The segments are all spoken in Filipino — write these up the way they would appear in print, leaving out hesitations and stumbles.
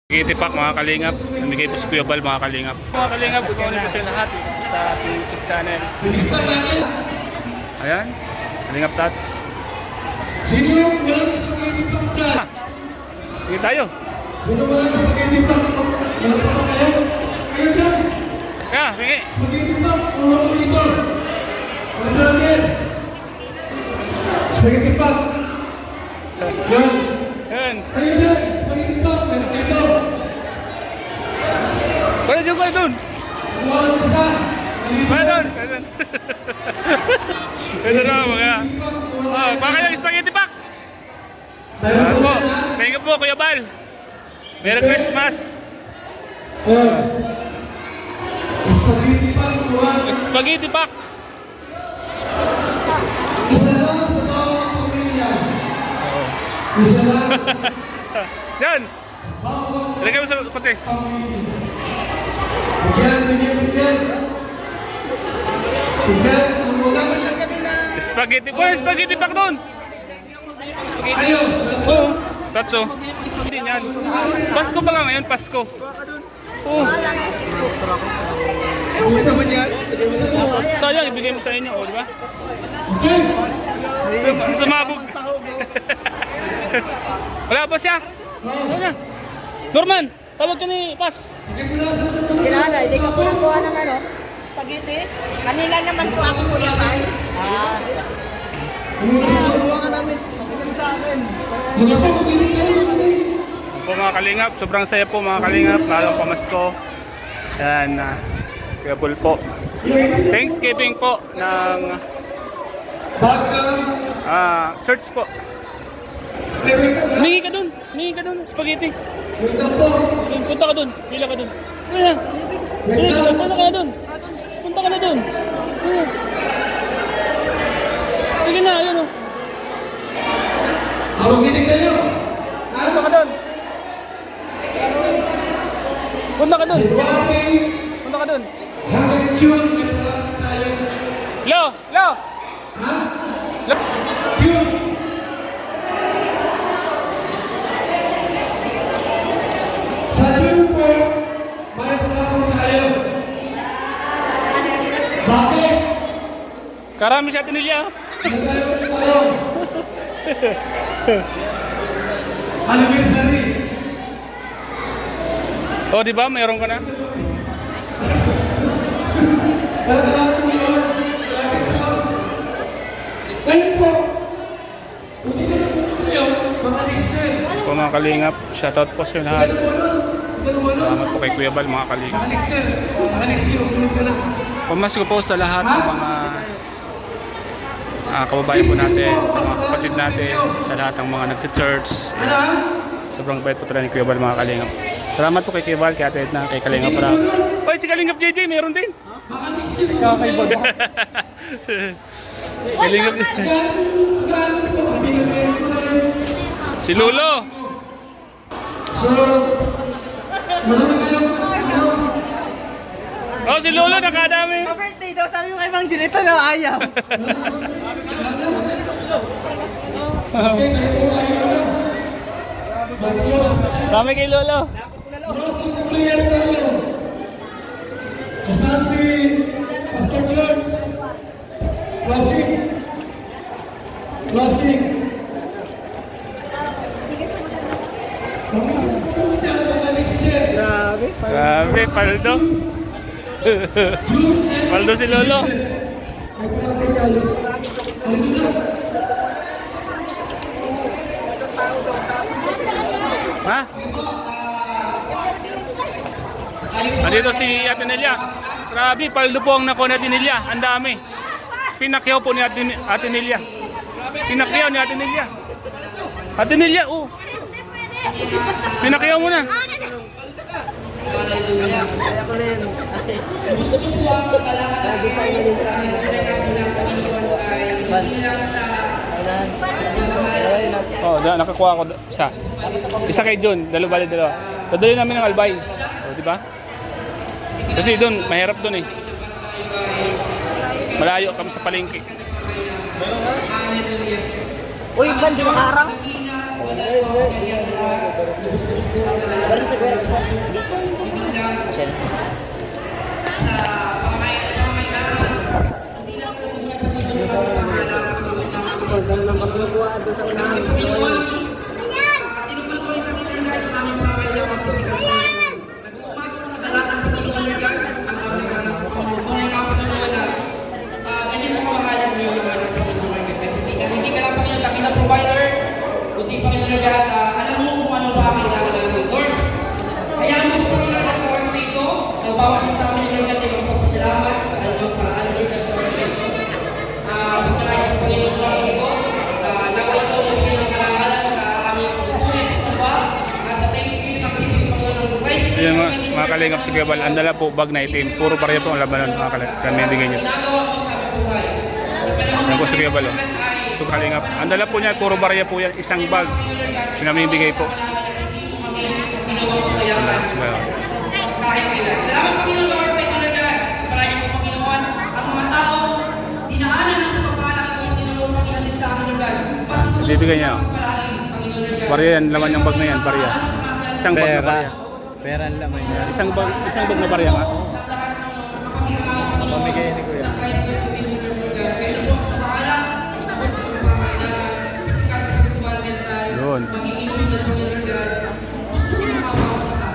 Itipak mga kalingap, namigay po si Kuya Bal mga kalingap. Mga kalingap, good morning po sa lahat sa ating YouTube channel. Ayan, Kalingap Tats. Sino yung walang spaghetti pack dyan? Sige tayo. Sino walang spaghetti pack? Wala pa ba kayo? Kayo dyan? Kaya, sige. Spaghetti pack, ulo ko dito. Mga brother. Spaghetti pack. Yan. Ayan. Kayo dyan, spaghetti pack. Ito. Kaya dyan, kaya dun. Walang isa. Kaya dun. Ito na mga. Oh, baka yung spaghetti pack. Ayan po. Thank you po Kuya Bal. Merry Christmas. Yan. Spaghetti pack. Spaghetti pack. Isa lang sa bawang pamilya. Isa lang. Yan. Ilagay mo sa kotse. Bigyan. Bigyan ang walang. Spaghetti. Kuya, spaghetti pack doon. Ayaw. Oo. Tatso. Hindi yan. Pasko pa nga ngayon, Pasko. Oo. Sayang, ibigay mo sa inyo, o, di ba? Sumabog. Wala ba siya? Wala. Norman, tawag ka ni Pas. Kinala, hindi ka po nagawa ng ano? Spaghetti? Kanila naman po ako kuya pa. Po mga kalingap, sobrang saya po mga kalingap, lalong pamasko. Yan, Kuya Bul po. Thanksgiving po ng church po. Humingi ka dun, spaghetti. Punta ka dun, pila ka dun. Punta ka na dun. Punta ka na dun. Sige na, ayun o. Punta ka dun. Punta ka dun. Punta ka dun. Lo! Sa June po, may pangako tayo. Bakit? Karami sa tinilya. Nagkaroon tayo. Anniversary. O, di ba? Mayroon ka na. Ngayon po, hindi ka na pumuntayo, mga listener. Po mga kalingap, shoutout po sa lahat. Salamat po kay Kuya Bal mga kalingap. Mga listener, pumunta ka na. Pamasko po sa lahat ng mga kababayan po natin, sa mga kapatid natin, sa lahat ng mga nag-church. Sobrang bait po talaga ni Kuya Bal mga kalingap. Salamat po kay Kuya Bal, kay Ate Edna, kay Kalingap Ra. Oy, si Kalingap JJ, meron din. Kalingap si Lolo. So, marami kayong Oh, si Lolo nakadami. Birthday daw, sabi mo kay Mang Junito na ayaw. Dami kay Lolo. clear tayo. Kasama si Pastor Clark. Closing. Kami pupunta dyan mga next year. Grabe, paldo. Paldo si Lolo. Ay, palapit tayo. Ano na? Ha? Andito si Ate Nelia. Grabe, paldo po ang nakuha ni Ate Nelia. Ang dami. Pinakyaw po ni Ate Nelia. Pinakyaw ni Ate Nelia. Ate Nelia, oh. Pinakyaw mo na. Oh, nakakuha ako isa. Isa kay John, dalawa. Dadali namin ng Albay. Oh, di ba? Kasi doon, mahirap doon eh. Malayo kami sa palengke. Uy, ban, di makarang? Baru segera Hindi ka lang Panginoon laki na provider, kundi Panginoon Lord God, alam mo kung ano ba ang kailangan namin, Lord. Kaya mo po Panginoon Lord sa oras na ito, ang bawat isa amin Lord God ay magpapasalamat sa inyong paraan Lord God sa oras na ito. Pagkakain po Panginoon Lord ito, naway ito mabigyan ng kalangalan sa aming pagpupunin at sa ba, at sa Thanksgiving activity Panginoon ng Christ. Ayan mga kalingap si Kuya Bal. Ang dala po bag na itim. Puro pareho po ang labanan mga kalingap. Kami hindi ganyan. Ginagawa mo sa aming buhay. Sa panahon Ayan po si Kuya Bal. Ito kalingap. Ang dala po niya, puro barya po yan. Isang bag. Pinamibigay po. Salamat. Kahit kailan. Salamat Panginoon sa oras na ito, Lord God. Pagpalain niyo po Panginoon, ang mga tao, dinaanan ng pagpapala ito, Panginoon, pag-ihalin sa amin, Lord God. Mas tubos Bibigyan niya. pagpalain, Panginoon, Lord God. Barya yan. Laman yung bag na yan. Barya. Isang bag na barya. Pera ang laman niya. Isang bag na barya nga. Pamigay ni Kuya. Sa Christ, Lord, to this church, Lord God. Kayo po ang pagpapala, itabot po ang pangailangan, physical, spiritual, mental, Yun. maging emotional, Panginoon, Lord God. Gusto siya makawawag isa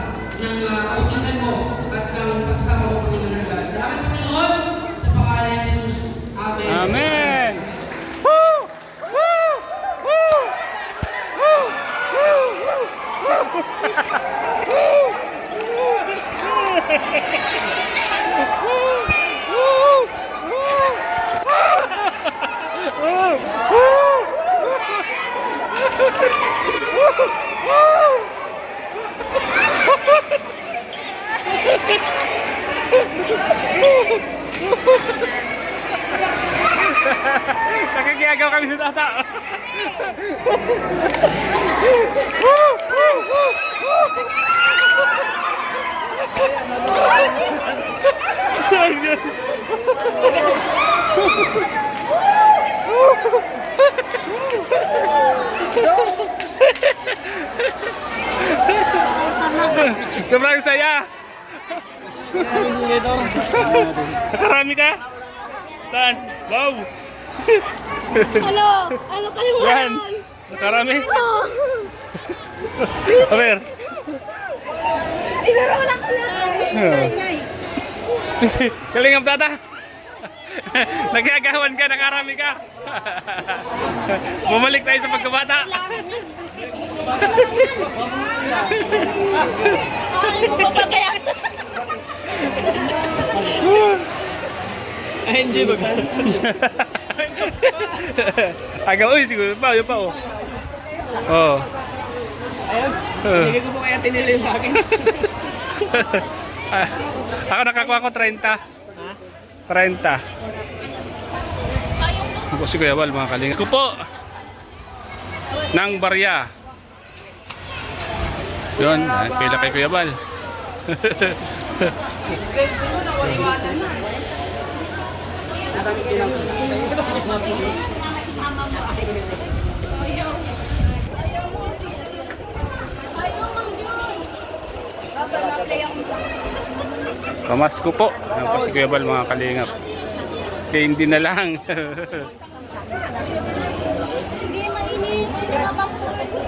ng kautihan mo at ng pagsama mo, Panginoon, Lord God. Salamat, Panginoon, sa pangalan ni Jesus. Amen. Amen! Woo! Woo! Woo! Woo! Nakikiyagaw kami sa tata. Sobrang saya. Nakarami ka? Saan? Wow! Halo, ano ka yung Yan! Nakarami? Over! Tinuro lang ko na. Kalingap tata! Nagagawan ka, nakarami ka! Bumalik tayo sa pagkabata! Ay, mapapagayan. Enjoy ba? Agaw, uy, siguro pa, yun pa, oh. Oh. Hindi ko po kaya tinili sa akin. Ako nakakuha ko 30. 30. Ako si Kuya Bal, mga kalingap. Ko po ng barya. Yun, pila kay Kuya Bal. Pamasko po. Yan po si Kuya Bal, mga kalingap. Kaya hindi na lang. Hindi mainit. Hindi mapasok na kayo.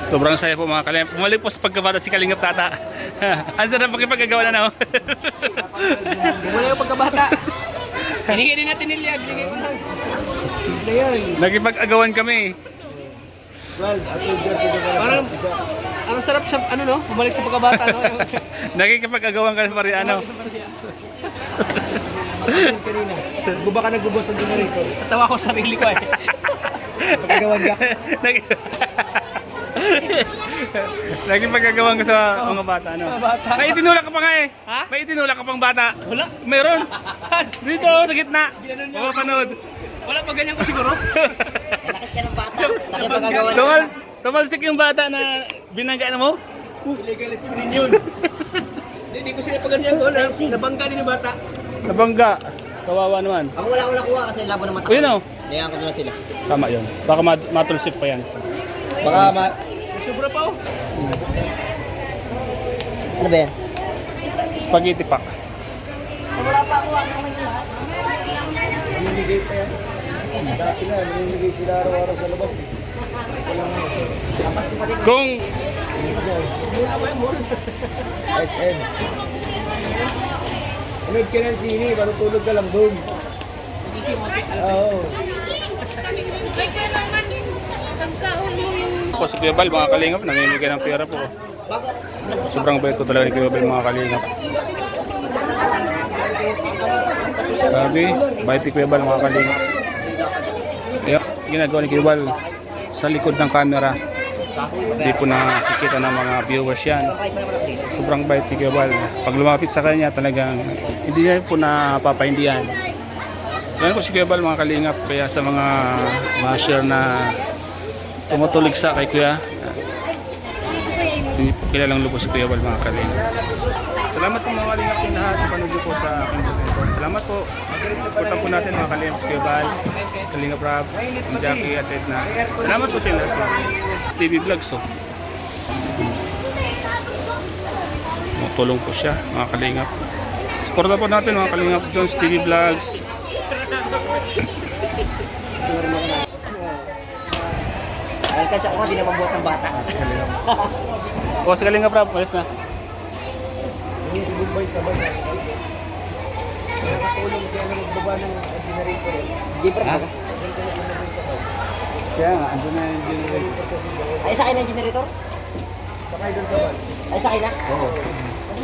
Sobrang saya po, mga kalingap. Pumalik po sa pagkabata si Kalingap Tata. Ang sarap pakipagkagawa na na. Wala yung pagkabata. Binigay din natin nila. Binigay ko lang. Nagipag-agawan kami. Parang, ang sarap sa, ano no? Bumalik sa pagkabata, no? Nakikipag-agawan ka sa Mariano. Buba ka nagbubos ng dinarito. Tatawa ko sa sarili ko eh. Pagkagawan ka. Nagipag-agawan ka sa mga bata, ano? Mga bata. May itinulak ka pa nga eh. Ha? May itinulak ka pang bata. Wala. Meron. Saan? Dito, sa gitna. Ginanon niya. Oo, panood. Wala pa ganyan ko siguro. Nakit ka ng bata. Nakipagagawa Tumalsik yung bata na binanggaan mo. Illegal screen yun. Hindi ko sila pa ganyan ko. Nabangga din yung bata. Nabangga. Kawawa naman. Ako wala akong nakuha kasi labo ng mata. O yun o. Nayaan ko na sila. Tama yun. Baka matulsik pa yan. Baka Sobra pa oh. Ano ba yan? Spaghetti pack. Wala pa ako. Ano naman yun? Namimigay pa yan. Dati na, namimigay sila araw-araw sa labas. Tapos ko pa din. Kung SM. Manood ka ng sini, matutulog ka lang doon. Oo. po si Kuya Bal, mga kalingap, namimigay ng pera po. Sobrang bait ko talaga ni Kuya Bal, mga kalingap. Sabi, bait ni Kuya Bal, mga kalingap. Kaya, ginagawa ni Kuya Bal sa likod ng camera. Hindi po nakikita ng mga viewers yan. Sobrang bait ni Kuya Bal. Pag lumapit sa kanya, talagang hindi niya po napapahindihan. Ganun po si Kuya Bal, mga kalingap. Kaya sa mga share na tumutulig sa kay Kuya, hindi po kilalang lubos si Kuya Bal, mga kalingap. Salamat po mga kalingap sa lahat sa panood po sa aking video. Salamat po. Supportan po natin mga kalingap si Kuya Bal, Kalingap Rob, Jackie at Edna. Salamat po sa inyo lahat. TV Vlogs oh. Tulong po siya, mga kalingap. Supportan po natin mga kalingap Jones TV Vlogs. Dahil kasi ako hindi na mabuhat ng bata. O, si Kalingap Rob, alis na. Hindi si Bombay sabay. Nakatulong siya na magbaba ng generator. Jeeper ba? Kaya nga, andun na yung generator. Ay, sa akin ang generator? Sakay doon sa van. Ay, sa akin na? Oo. Hindi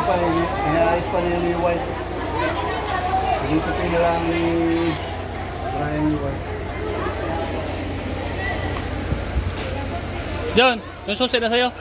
pa, inaayos pa niya ni White. Dito pinalang ni Brian White. John, yung susi na sa'yo.